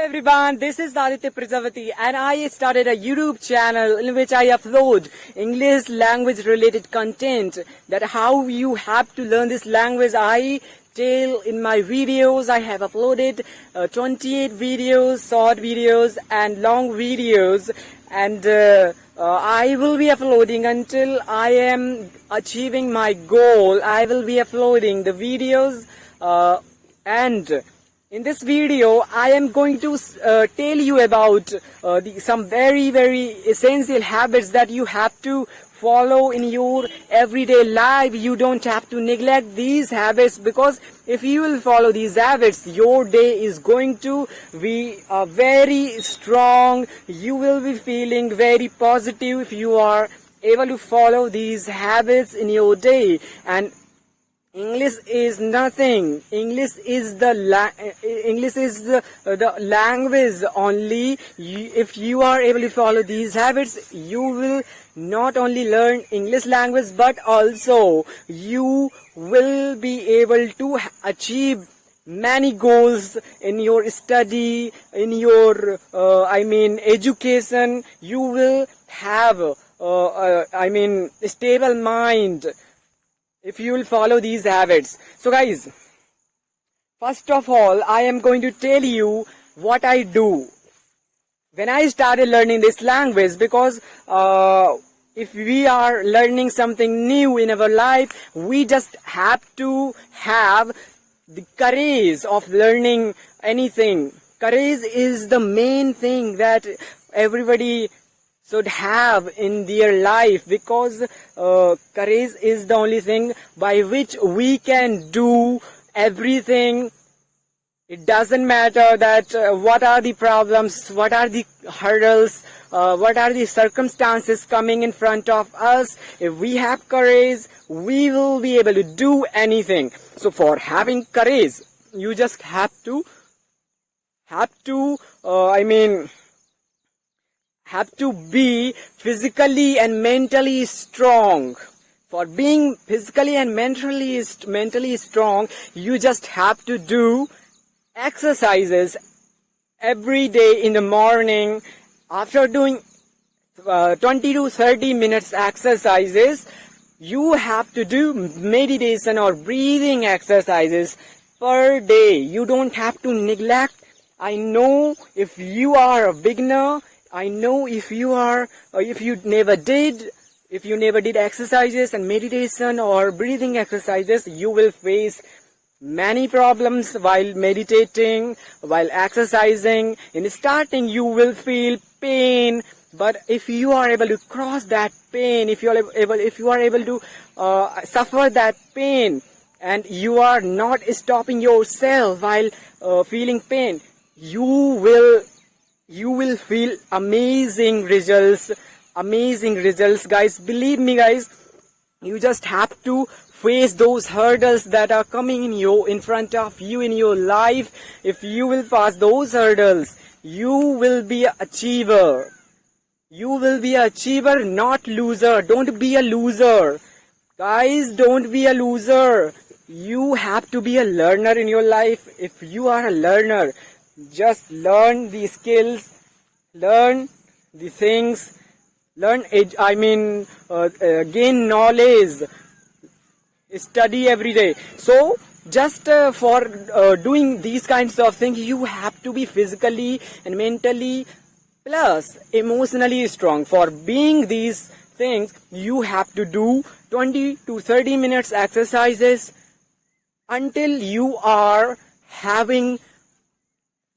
Everyone, this is Aditya Prajapati and I started a YouTube channel in which I upload English language related content, that how you have to learn this language. I tell in my videos. I have uploaded 28 videos, short videos and long videos, and I will be uploading until I am achieving my goal. I will be uploading the videos and in this video, I am going to tell you about some very essential habits that you have to follow in your everyday life. You don't have to neglect these habits, because if you will follow these habits, your day is going to be very strong. You will be feeling very positive if you are able to follow these habits in your day. And English is nothing. English is the language only. If you are able to follow these habits, you will not only learn English language, but also you will be able to achieve many goals in your study, in your education. You will have stable mind if you will follow these habits. So guys, first of all, I am going to tell you what I do when I started learning this language, because if we are learning something new in our life, we just have to have the courage of learning anything. Courage is the main thing that everybody should have in their life, because courage is the only thing by which we can do everything. It doesn't matter that what are the problems, what are the hurdles, what are the circumstances coming in front of us. If we have courage, we will be able to do anything. So for having courage, you just have to be physically and mentally strong. For being physically and mentally strong, you just have to do exercises every day in the morning. After doing 20 to 30 minutes exercises, you have to do meditation or breathing exercises per day. You don't have to neglect. I know if you are a beginner, I know if you never did exercises and meditation or breathing exercises, you will face many problems while meditating, while exercising. In the starting, you will feel pain, but if you are able to cross that pain, if you are able to suffer that pain, and you are not stopping yourself while feeling pain, you will feel amazing results, guys. Believe me, guys, you just have to face those hurdles that are coming in front of you in your life. If you will pass those hurdles, you will be an achiever. You will be an achiever, not loser. Don't be a loser, guys. Don't be a loser. You have to be a learner in your life. If you are a learner, just learn the skills, learn the things, gain knowledge, study every day. So just for doing these kinds of things, you have to be physically and mentally plus emotionally strong. For being these things, you have to do 20 to 30 minutes exercises until you are having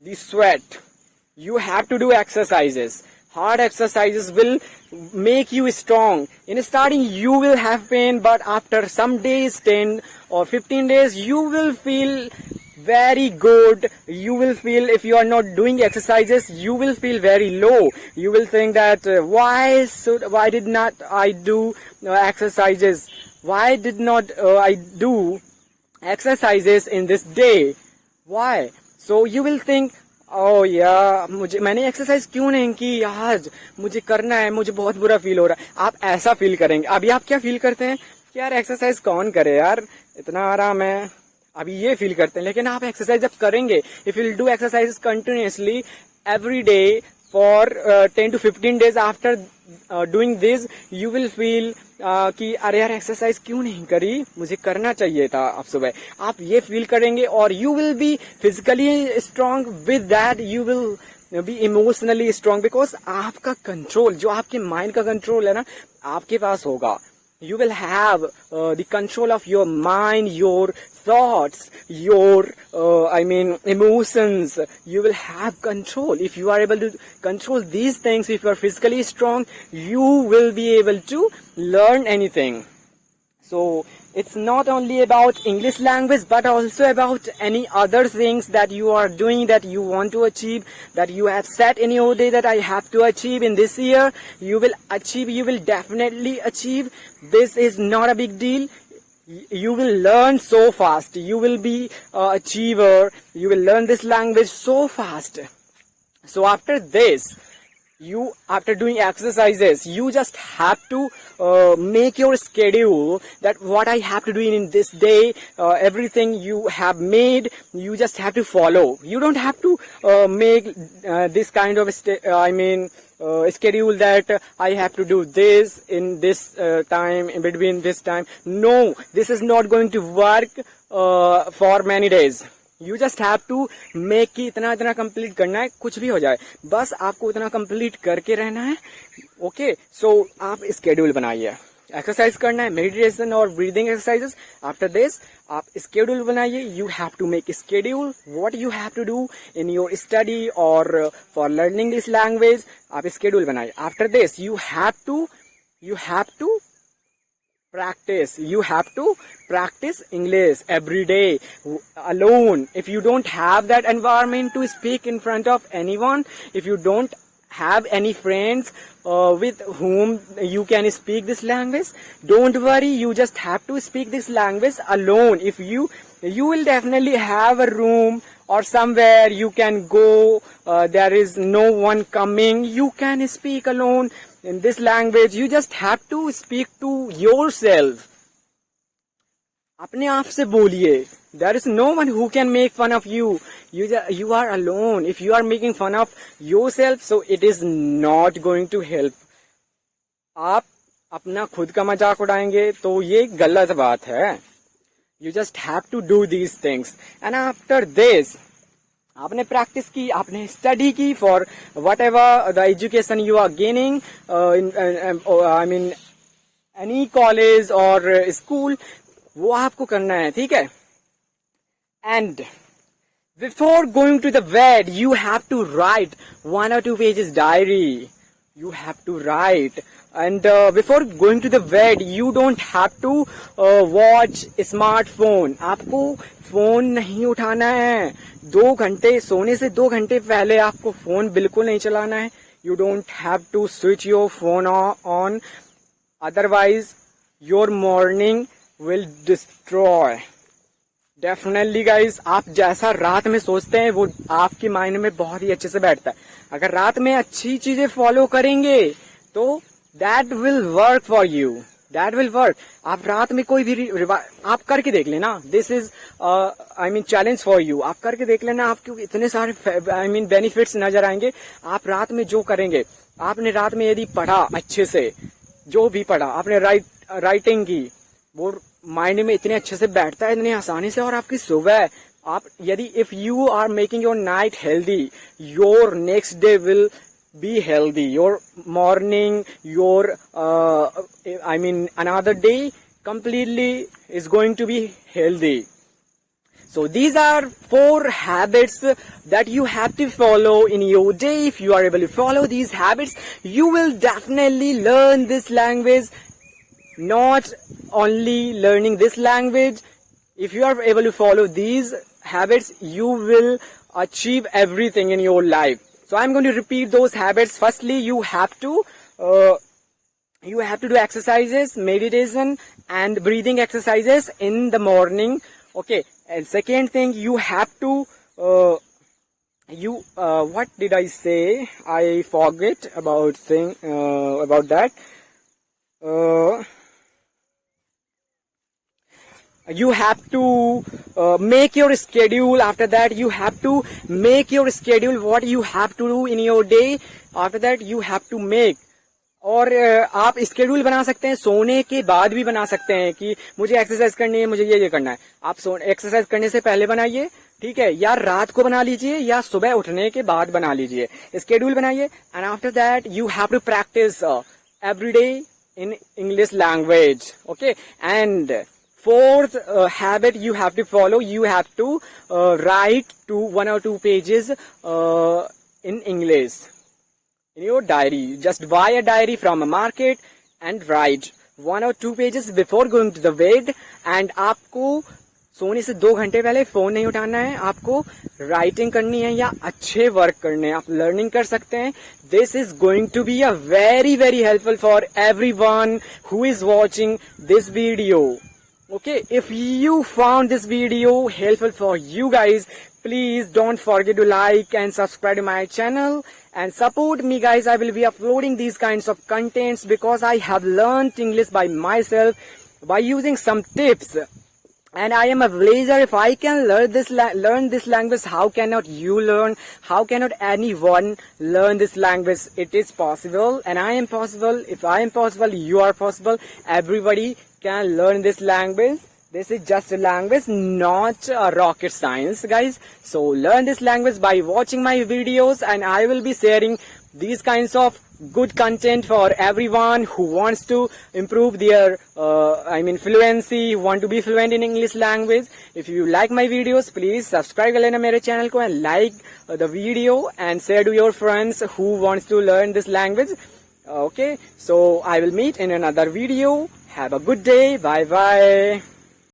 the sweat. You have to do exercises. Hard exercises will make you strong. In starting, you will have pain, but after some days, 10 or 15 days, you will feel very good. You will feel, if you are not doing exercises, you will feel very low. You will think that why did not I do exercises? Why did not I do exercises in this day? Why? So you will think, ओ यार मैंने exercise क्यों नहीं की, आज मुझे करना है, मुझे बहुत बुरा फील हो रहा है. आप ऐसा फील करेंगे. अभी आप क्या फील करते हैं कि यार एक्सरसाइज कौन करे यार, इतना आराम है, अभी ये फील करते हैं, लेकिन आप एक्सरसाइज जब करेंगे, if you will do exercise continuously every day for 10 to 15 days after doing this, you will feel कि अरे यार एक्सरसाइज क्यों नहीं करी, मुझे करना चाहिए था अब सुबह. आप ये फील करेंगे और you will be physically strong. With that you will be emotionally strong because आपका कंट्रोल, जो आपके माइंड का कंट्रोल है ना, आपके पास होगा. You will have the control of your mind, your thoughts, your emotions. You will have control. If you are able to control these things, if you are physically strong, you will be able to learn anything. So it's not only about English language, but also about any other things that you are doing, that you want to achieve, that you have set in your day that I have to achieve in this year. You will achieve, you will definitely achieve. This is not a big deal. You will learn so fast. You will be an achiever. You will learn this language so fast. So after this, after doing exercises, you just have to make your schedule, that what I have to do in this day. Everything you have made, you just have to follow. You don't have to make this kind of schedule that I have to do this in this time, in between this time. No, this is not going to work for many days. You just have to make कि इतना इतना complete करना है, कुछ भी हो जाए, बस आपको इतना कंप्लीट करके रहना है. ओके, सो आप स्केड्यूल बनाइए. एक्सरसाइज करना है, मेडिटेशन और ब्रीदिंग एक्सरसाइजेस. आफ्टर दिस आप स्केड्यूल बनाइए. You have to make schedule what you have to do in your study और फॉर लर्निंग दिस लैंग्वेज. आप स्केड्यूल बनाइए. After this you have to practice. You have to practice English every day alone. If you don't have that environment to speak in front of anyone, if you don't have any friends with whom you can speak this language, don't worry, you just have to speak this language alone. If you will definitely have a room or somewhere you can go, there is no one coming, you can speak alone in this language. You just have to speak to yourself. अपने आप से बोलिए. There is no one who can make fun of you. You are alone. If you are making fun of yourself, so it is not going to help. आप अपना खुद का मजाक उड़ाएंगे तो ये गलत बात है. You just have to do these things. And after this, आपने प्रैक्टिस की, आपने स्टडी की for whatever the education you are gaining in any college और स्कूल, वो आपको करना है. ठीक है. And before going to the bed you have to write 1 or 2 pages diary. You have to write. And before going to the bed, you don't have to watch smartphone. आपको phone नहीं उठाना है. 2 घंटे सोने से 2 घंटे पहले आपको फोन बिल्कुल नहीं चलाना है. You don't have to switch your phone on. Otherwise, your morning will destroy. Definitely guys, आप जैसा रात में सोचते हैं वो आपके माइंड में बहुत ही अच्छे से बैठता है. अगर रात में अच्छी चीजें फॉलो करेंगे तो that will work for you. That will work. आप रात में कोई भी आप करके देख लेना. This is challenge for you. आप करके देख लेना, आपको इतने सारे बेनिफिट्स नजर आएंगे. आप रात में जो करेंगे, आपने रात में यदि पढ़ा अच्छे से, जो भी पढ़ा आपने राइटिंग की, वो माइंड में इतने अच्छे से बैठता है, इतने आसानी से. और आपकी सुबह आप यदि if you are making your night healthy, your next day will be healthy. Your morning, your another day completely is going to be healthy. So these are 4 habits that you have to follow in your day. If you are able to follow these habits, you will definitely learn this language. Not only learning this language, if you are able to follow these habits, you will achieve everything in your life. So I'm going to repeat those habits. Firstly, you have to do exercises, meditation and breathing exercises in the morning. Okay. And second thing, you have to what did I say? I forget about saying about that. you have to make your schedule. After that you have to make your schedule, what you have to do in your day. After that you have to make. और आप schedule बना सकते हैं, सोने के बाद भी बना सकते हैं कि मुझे एक्सरसाइज करनी है, मुझे ये करना है. आप एक्सरसाइज करने से पहले बनाइए, ठीक है, या रात को बना लीजिए या सुबह उठने के बाद बना लीजिए. स्केड्यूल बनाइए. And after that you have to practice every day in English language. Okay, and fourth habit you have to follow, you have to write 1 or 2 pages in English in your diary. Just buy a diary from a market and write 1 or 2 pages before going to the bed. And आपको सोने से 2 घंटे पहले phone नहीं उठाना है, आपको writing करनी है या अच्छे वर्क करने हैं, आप लर्निंग कर सकते हैं. This is going to be a very very helpful for everyone who is watching this video. Okay, if you found this video helpful for you guys, please don't forget to like and subscribe to my channel and support me guys. I will be uploading these kinds of contents because I have learned English by myself by using some tips. And I am a villager. If I can learn this language, how cannot you learn? How cannot anyone learn this language? It is possible, and I am possible. If I am possible, you are possible. Everybody can learn this language. This is just a language, not a rocket science, guys. So learn this language by watching my videos, and I will be sharing these kinds of good content for everyone who wants to improve their fluency, who want to be fluent in English language. If you like my videos, please subscribe कर लेना मेरे channel को and like the video and share to your friends who wants to learn this language. Okay, so I will meet in another video. Have a good day. Bye bye.